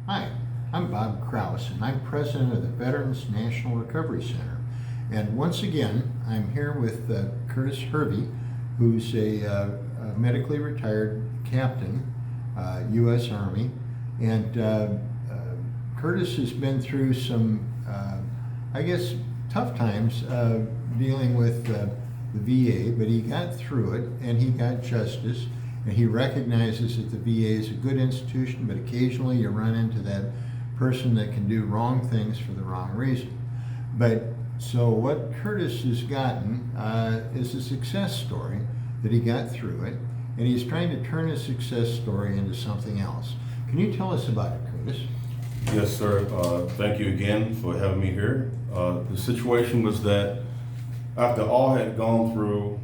Hi, I'm Bob Kraus, and I'm president of the Veterans National Recovery Center. And once again, I'm here with Curtis Hervey, who's a medically retired captain, U.S. Army. And Curtis has been through some, I guess, tough times dealing with the VA, but he got through it and he got justice. And he recognizes that the VA is a good institution, but occasionally you run into that person that can do wrong things for the wrong reason. But so what Curtis has gotten is a success story that he got through it, and he's trying to turn his success story into something else. Can you tell us about it, Curtis? Yes, sir. Thank you again for having me here. The situation was that after all had gone through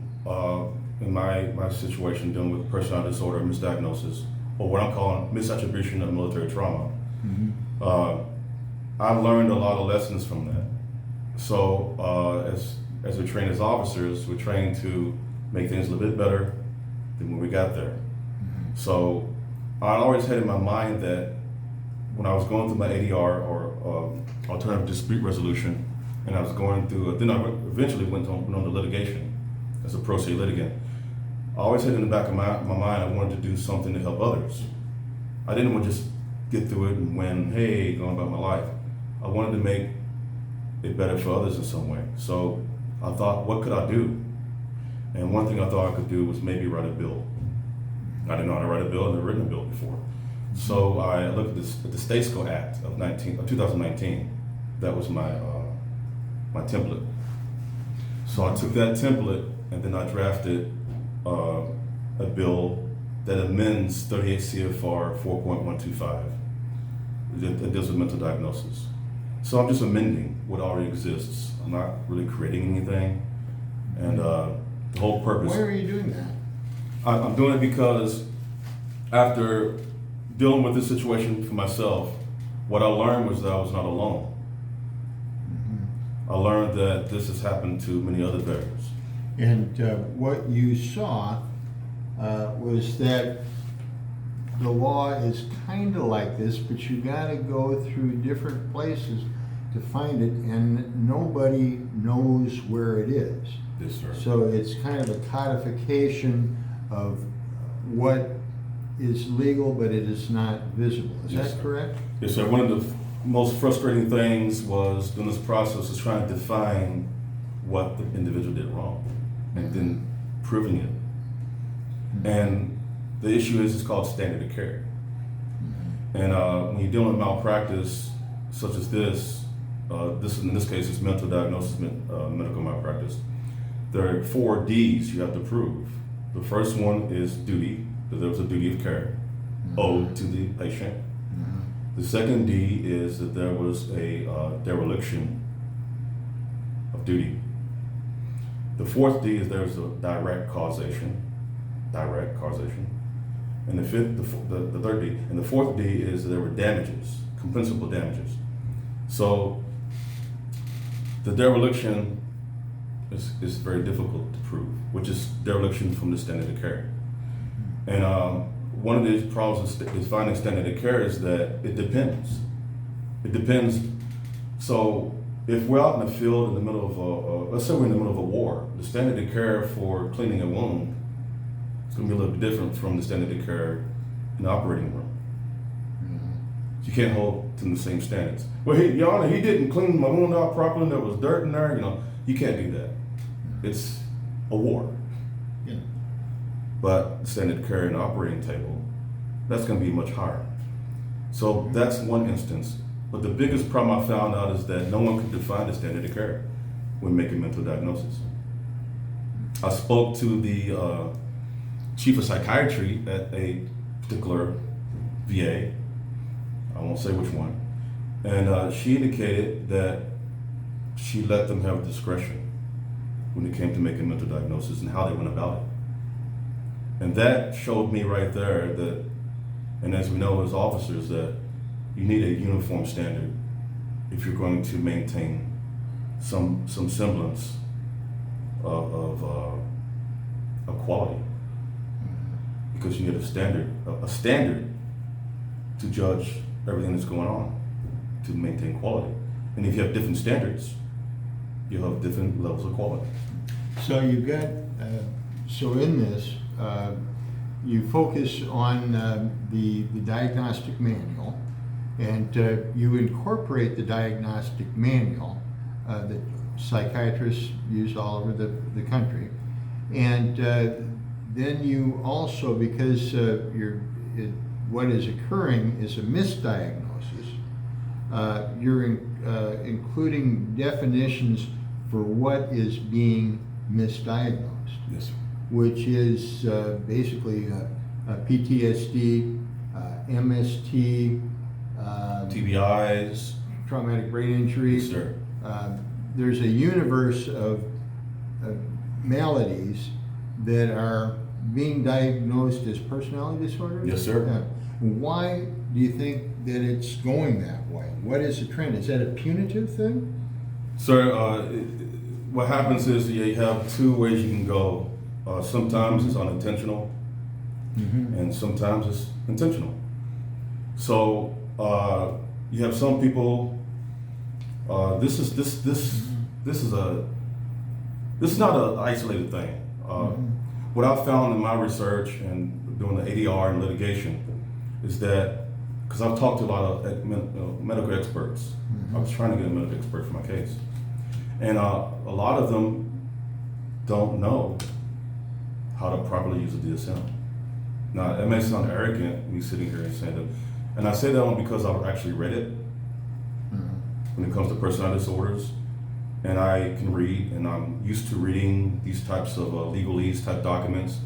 in my situation dealing with personality disorder misdiagnosis, or what I'm calling misattribution of military trauma, I learned a lot of lessons from that. So as we train as officers, we're trained to make things a little bit better than when we got there. So I always had in my mind that when I was going through my ADR or alternative dispute resolution, and I was going through, then I eventually went on to litigation as a pro se litigant. I always had in the back of my mind, I wanted to do something to help others. I didn't want to just get through it and win, hey, going about my life. I wanted to make it better for others in some way. So I thought, what could I do? And one thing I thought I could do was maybe write a bill. I didn't know how to write a bill, I'd never written a bill before. So I looked at the Statesco Act of 2019. That was my template. So I took that template and then I drafted a bill that amends 38 CFR 4.125. It deals with mental diagnosis. So I'm just amending what already exists. I'm not really creating anything. And the whole purpose. Why are you doing that? I'm doing it because after dealing with this situation for myself, what I learned was that I was not alone. I learned that this has happened to many other veterans. And what you saw was that the law is kind of like this, but you got to go through different places to find it, and nobody knows where it is. Yes, sir. So it's kind of a codification of what is legal, but it is not visible. Is Yes, that sir. correct? Yes, sir. One of the most frustrating things was during this process is trying to define what the individual did wrong and then proving it. And the issue is, it's called standard of care. And when you're dealing with malpractice such as this, in this case is mental diagnosis, medical malpractice. There are 4 D's you have to prove. The first one is duty, that there was a duty of care owed to the patient. The second D is that there was a dereliction of duty. The fourth D is there's a direct causation. And the third D, and the fourth D is there were damages, compensable damages. So the dereliction is very difficult to prove, which is dereliction from the standard of care. And one of the problems is finding standard of care is that it depends. It depends. So if we're out in the field in the middle of let's say we're in the middle of a war, the standard of care for cleaning a wound is going to be a little bit different from the standard of care in the operating room. You can't hold to the same standards. Well, Your Honor, he didn't clean my wound out properly, and there was dirt in there. You can't do that. It's a war. Yeah. But standard care in the operating table, that's going to be much higher. So that's one instance. But the biggest problem I found out is that no one could define the standard of care when making mental diagnosis. I spoke to the chief of psychiatry at a particular VA, I won't say which one, and she indicated that she let them have discretion when it came to making mental diagnosis and how they went about it. And that showed me right there that, and as we know as officers, that you need a uniform standard if you're going to maintain some semblance of quality, because you need a standard to judge everything that's going on to maintain quality. And if you have different standards, you'll have different levels of quality. So you've got, so in this, you focus on the diagnostic manual, and you incorporate the diagnostic manual that psychiatrists use all over the country. And then you also, because what is occurring is a misdiagnosis, you're including definitions for what is being misdiagnosed. Yes, sir. Which is basically PTSD, MST, TBIs. traumatic brain injury. Yes, sir. There's a universe of maladies that are being diagnosed as personality disorders. Yes, sir. Why do you think that it's going that way? What is the trend? Is that a punitive thing? Sir, what happens is you have two ways you can go. Sometimes it's unintentional, and sometimes it's intentional. So you have some people. This is not an isolated thing. What I found in my research and doing the ADR and litigation is that, because I've talked to a lot of medical experts. I was trying to get a medical expert for my case, and a lot of them don't know how to properly use a DSM. Now, it may sound arrogant, me sitting here and saying that, and I say that only because I've actually read it when it comes to personality disorders, and I can read, and I'm used to reading these types of legalese type documents.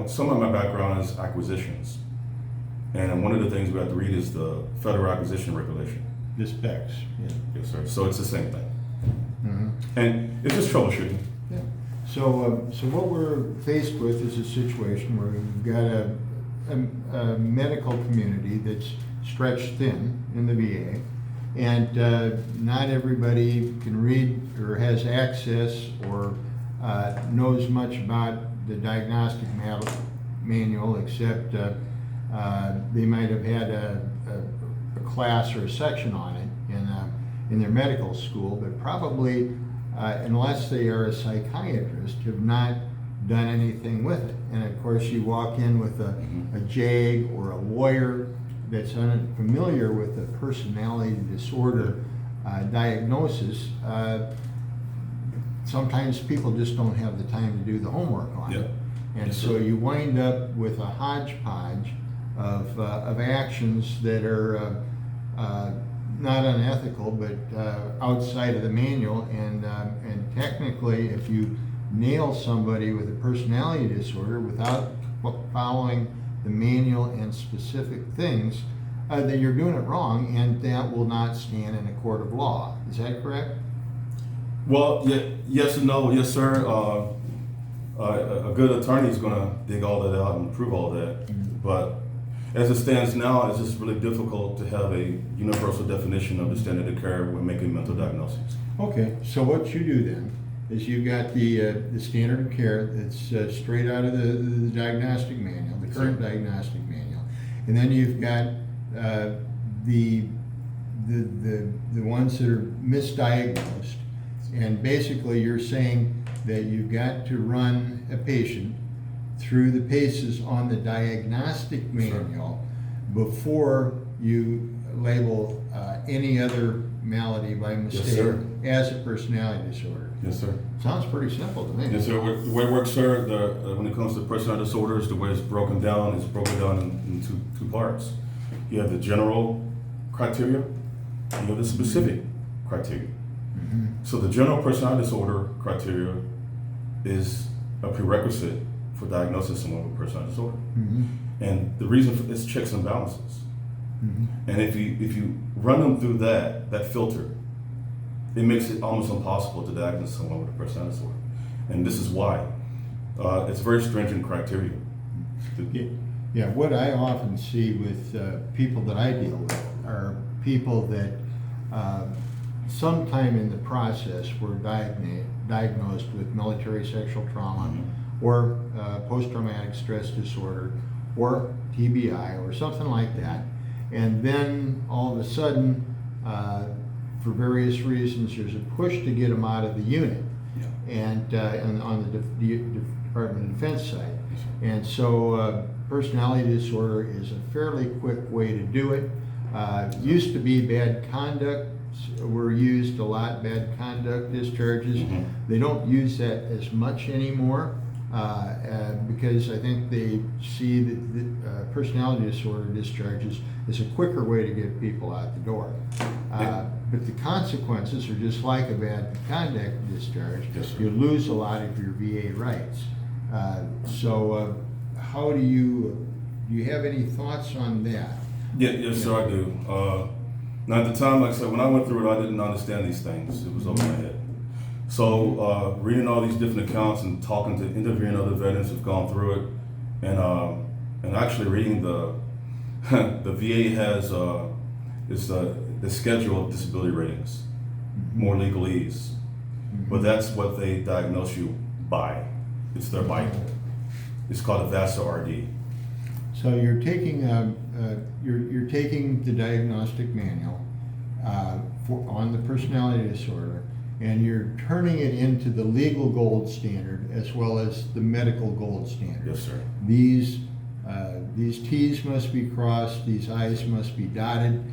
Some of my background is acquisitions, and one of the things we have to read is the Federal Acquisition Regulation. The specs. Yeah. Yes, sir. So it's the same thing, and it's just troubleshooting. Yeah. So, so what we're faced with is a situation where we've got a medical community that's stretched thin in the VA, and not everybody can read or has access or knows much about the diagnostic manual, except they might have had a class or a section on it in their medical school, but probably, unless they are a psychiatrist, have not done anything with it. And of course, you walk in with a JAG or a lawyer that's unfamiliar with the personality disorder diagnosis. Sometimes people just don't have the time to do the homework on it. And Yes, so sir. you wind up with a hodgepodge of actions that are not unethical, but outside of the manual. And technically, if you nail somebody with a personality disorder without following the manual and specific things, then you're doing it wrong, and that will not stand in a court of law. Is that correct? Well, yes and no. Yes, sir. A good attorney is going to dig all that out and prove all that. But as it stands now, it's just really difficult to have a universal definition of the standard of care when making mental diagnoses. Okay, so what you do then is you've got the standard of care that's straight out of the diagnostic manual, the current diagnostic manual, and then you've got the ones that are misdiagnosed, and basically you're saying that you've got to run a patient through the paces on the diagnostic manual before you label any other malady by mistake sir. as a personality disorder. Yes, sir. Sounds pretty simple to me. Yes, sir. The way it works, sir, when it comes to personality disorders, the way it's broken down in two parts. You have the general criteria, and you have the specific criteria. So the general personality disorder criteria is a prerequisite for diagnosis of someone with personality disorder. And the reason for this checks and balances. And if you run them through that filter, it makes it almost impossible to diagnose someone with a personality disorder. And this is why. It's very stringent criteria. Yeah, what I often see with people that I deal with are people that sometime in the process were diagnosed with military sexual trauma or post-traumatic stress disorder or TBI or something like that. and then all of a sudden, for various reasons, there's a push to get them out of the unit, and on the Department of Defense side. And so personality disorder is a fairly quick way to do it. Used to be bad conduct were used a lot, bad conduct discharges. They don't use that as much anymore because I think they see that personality disorder discharges is a quicker way to get people out the door. But the consequences are just like a bad conduct discharge. Yes, you lose a lot of your VA rights. So how do you have any thoughts on that? Yes, sir, I do. Now, at the time, like I said, when I went through it, I didn't understand these things. It was over my head. So, reading all these different accounts and talking to interviewing other veterans who've gone through it, and actually reading the VA has the schedule of disability ratings, more legalese, but that's what they diagnose you by. It's their Bible. It's called a VASA RD. So you're taking you're taking the Diagnostic Manual on the personality disorder, and you're turning it into the legal gold standard as well as the medical gold standard. Yes, sir. These T's must be crossed, these I's must be dotted.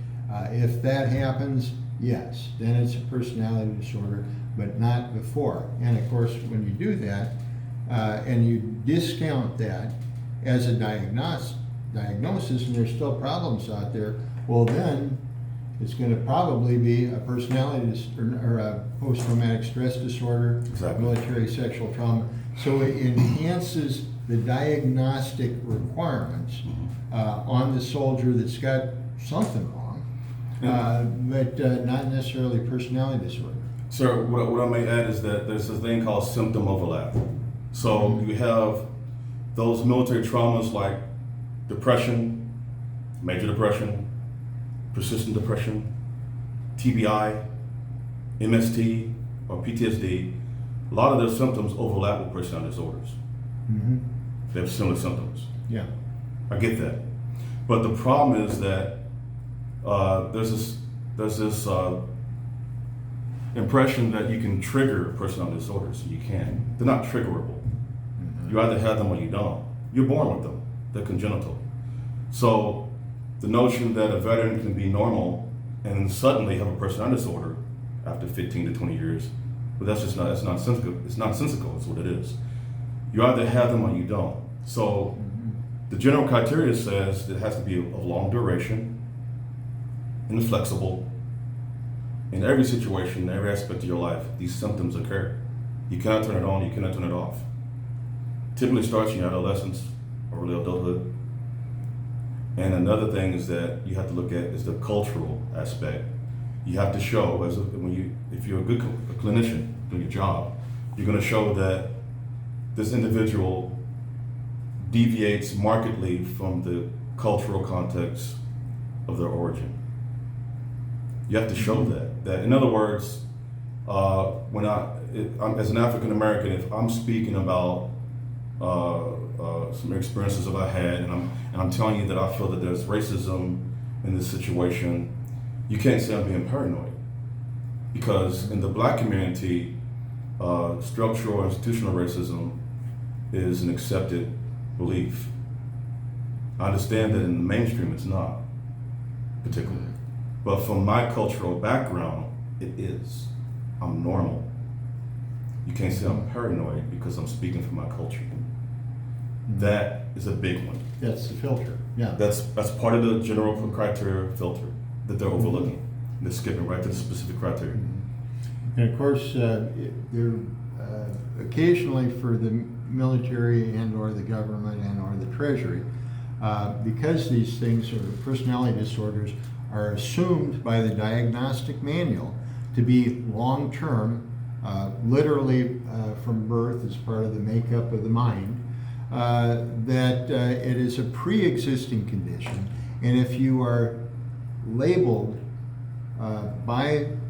If that happens, yes, then it's a personality disorder, but not before. And of course, when you do that, and you discount that as a diagnosis, and there's still problems out there, well then it's going to probably be a personality or a post-traumatic stress disorder, Exactly. military sexual trauma. So it enhances the diagnostic requirements on the soldier that's got something wrong, but not necessarily personality disorder. Sir, what I may add is that there's a thing called symptom overlap. So you have those military traumas like depression, major depression, persistent depression, TBI, MST, or PTSD. A lot of their symptoms overlap with personality disorders. They have similar symptoms. Yeah. I get that. But the problem is that there's this impression that you can trigger personality disorders. You can. They're not triggerable. You either have them or you don't. You're born with them. They're congenital. So the notion that a veteran can be normal and suddenly have a personality disorder after 15 to 20 years, but that's just not, it's nonsensical. It's nonsensical, is what it is. You either have them or you don't. So the general criteria says it has to be of long duration, inflexible. In every situation, in every aspect of your life, these symptoms occur. You cannot turn it on, you cannot turn it off. Typically starts in your adolescence, early adulthood. And another thing is that you have to look at is the cultural aspect. You have to show, if you're a good clinician doing your job, you're going to show that this individual deviates markedly from the cultural context of their origin. You have to show that. In other words, as an African American, if I'm speaking about some experiences that I had, and I'm telling you that I feel that there's racism in this situation, you can't say I'm being paranoid, because in the black community, structural institutional racism is an accepted belief. I understand that in the mainstream it's not, particularly. But from my cultural background, it is. I'm normal. You can't say I'm paranoid because I'm speaking from my culture. That is a big one. That's the filter. Yeah. That's part of the general criteria filter that they're overlooking. They're skipping right to the specific criteria. And of course, they're occasionally for the military and or the government and or the treasury, because these things are personality disorders are assumed by the Diagnostic Manual to be long-term, literally from birth as part of the makeup of the mind, that it is a pre-existing condition, and if you are labeled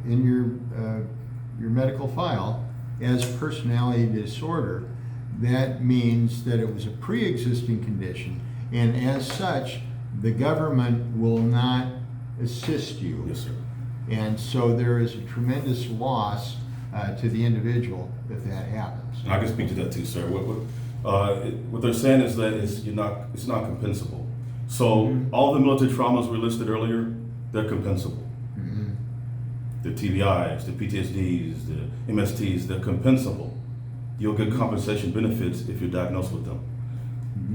in your medical file as personality disorder, that means that it was a pre-existing condition, and as such, the government will not assist you. Yes, sir. And so there is a tremendous loss to the individual if that happens. And I can speak to that too, sir. What they're saying is that it's not compensable. So all the military traumas we listed earlier, they're compensable. Mhm. The TBIs, the PTSDs, the MSTs, they're compensable. You'll get compensation benefits if you're diagnosed with them.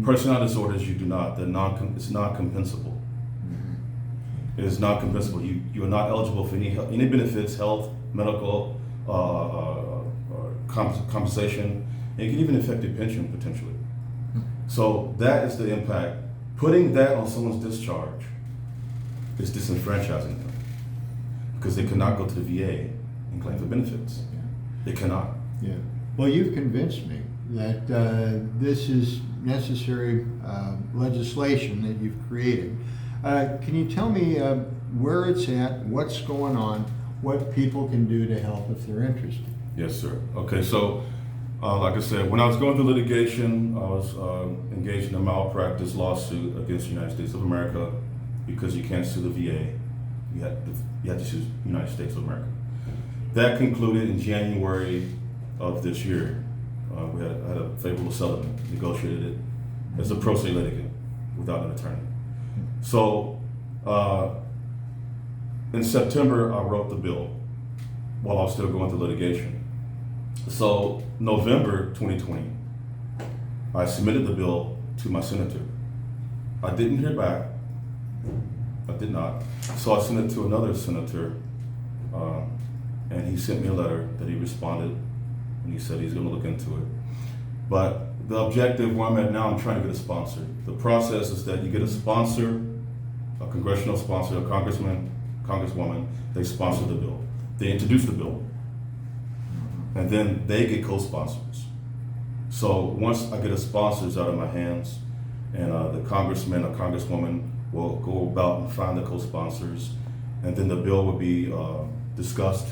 Personality disorders, you do not. It's not compensable. It is not compensable. You are not eligible for any benefits, health, medical, compensation. It can even affect your pension potentially. So that is the impact. Putting that on someone's discharge is disenfranchising them because they cannot go to the VA and claim for benefits. They cannot. Yeah. Well, you've convinced me that this is necessary legislation that you've created. Can you tell me where it's at, what's going on, what people can do to help if they're interested? Yes, sir. Okay, so like I said, when I was going through litigation, I was engaged in a malpractice lawsuit against the United States of America because you can't sue the VA. You have to sue the United States of America. That concluded in January of this year. We had a favorable settlement, negotiated it as a pro se litigant without an attorney. So in September, I wrote the bill while I was still going through litigation. So November 2020, I submitted the bill to my senator. I didn't hear back. I did not. So I sent it to another senator, and he sent me a letter that he responded, and he said he's going to look into it. But the objective where I'm at now, I'm trying to get a sponsor. The process is that you get a sponsor, a congressional sponsor, a congressman, congresswoman, they sponsor the bill. They introduce the bill. And then they get co-sponsors. So once I get a sponsors out of my hands, and the congressman or congresswoman will go about and find the co-sponsors, and then the bill will be discussed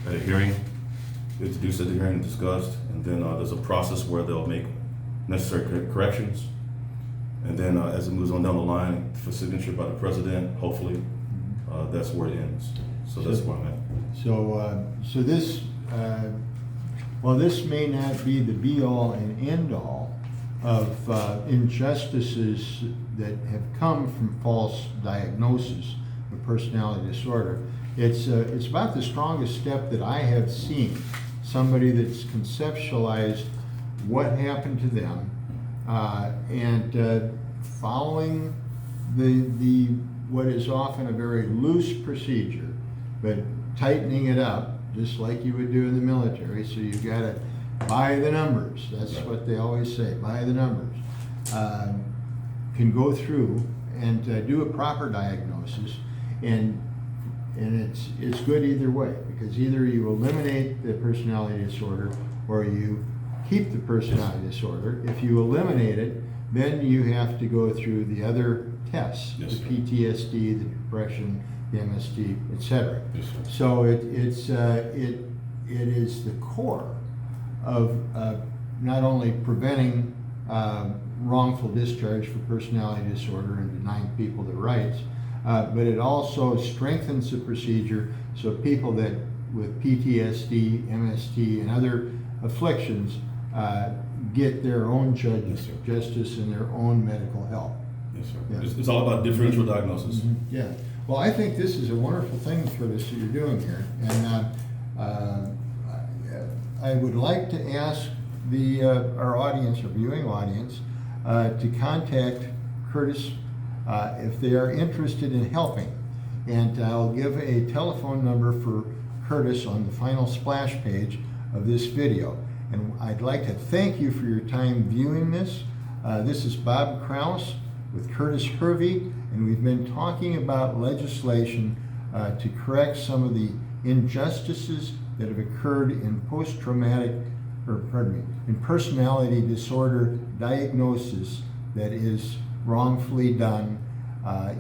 at a hearing, introduced at the hearing and discussed, and then there's a process where they'll make necessary corrections, and then as it moves on down the line for signature by the president, hopefully, that's where it ends. So that's where I'm at. So this, well, this may not be the be-all and end-all of injustices that have come from false diagnosis of personality disorder. It's about the strongest step that I have seen. Somebody that's conceptualized what happened to them and following the what is often a very loose procedure, but tightening it up just like you would do in the military. So you've got to by the numbers. That's what they always say, by the numbers. Can go through and do a proper diagnosis, and it's good either way, because either you eliminate the personality disorder or you keep the personality disorder. If you eliminate it, then you have to go through the other tests, Yes, the PTSD, the depression, the MST, etc. Yes, sir. So it is the core of not only preventing wrongful discharge for personality disorder and denying people their rights, but it also strengthens the procedure so people that with PTSD, MST, and other afflictions get their own justice and their own medical help. Yes, sir. Yeah. It's all about differential diagnosis. Yeah. Well, I think this is a wonderful thing for this that you're doing here, and I would like to ask our audience, our viewing audience, to contact Curtis if they are interested in helping. And I'll give a telephone number for Curtis on the final splash page of this video. And I'd like to thank you for your time viewing this. This is Bob Krause with Curtis Hervey, and we've been talking about legislation to correct some of the injustices that have occurred in in personality disorder diagnosis that is wrongfully done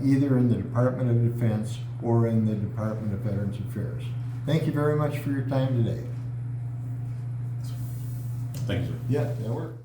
either in the Department of Defense or in the Department of Veterans Affairs. Thank you very much for your time today. Thank you, sir. Yeah, that worked.